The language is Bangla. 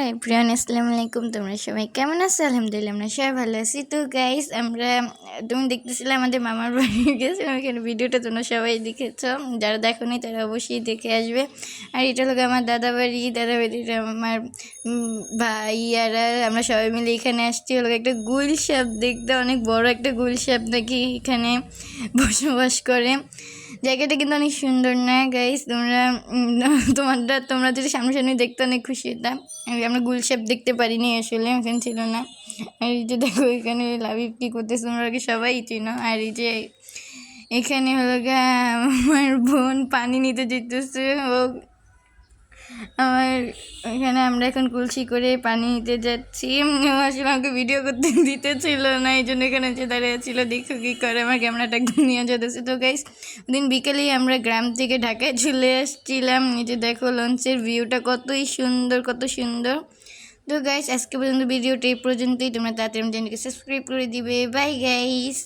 হাই প্রিয়ান, আসসালামু আলাইকুম। তোমরা সবাই কেমন আছো? আলহামদুলিল্লাহ আমরা সবাই ভালো আছি। তো গাইস, তুমি দেখতেছিলে আমাদের মামার বাড়ি গেছিলাম, এখানে ভিডিওটা তোমরা সবাই দেখেছো। যারা দেখোনি তারা অবশ্যই দেখে আসবে। আর এটা হলো আমার দাদা বাড়িটা আমার ভাইয়ারা, আমরা সবাই মিলে এখানে আসছি। হলো একটা গুইল সাপ দেখতে, অনেক বড় একটা গুইল সাপ নাকি এখানে বসবাস করে। জায়গাটা কিন্তু অনেক সুন্দর না গাইস? তোমরা যদি সামনাসামনি দেখতে অনেক খুশি হতাম। আমরা গুলশেপ দেখতে পারিনি, আসলে এখানে ছিল না। আর এই যে দেখো, এখানে লাভিব কি করতেছে, তোমরা সবাই চিনো। আর এই যে এখানে হলো আমার বোন পানি নিতে যেতেছে। এখানে আমরা এখন কলসি করে পানি নিতে যাচ্ছি। আসলে আমাকে ভিডিও করতে দিতেছিল না, এই জন্য এখানে যে দাঁড়িয়ে ছিল। দেখো কী করে, আমার ক্যামেরাটা একদম নিয়ে যেতেছে। তো গাইস, দিন বিকেলেই আমরা গ্রাম থেকে ঢাকায় চলে আসছিলাম। এই যে দেখো লঞ্চের ভিউটা কত সুন্দর। তো গাইস, আজকে পর্যন্ত ভিডিওটা এই পর্যন্তই। তোমরা তাড়াতাড়ি চ্যানেলকে সাবস্ক্রাইব করে দিবে। Bye guys.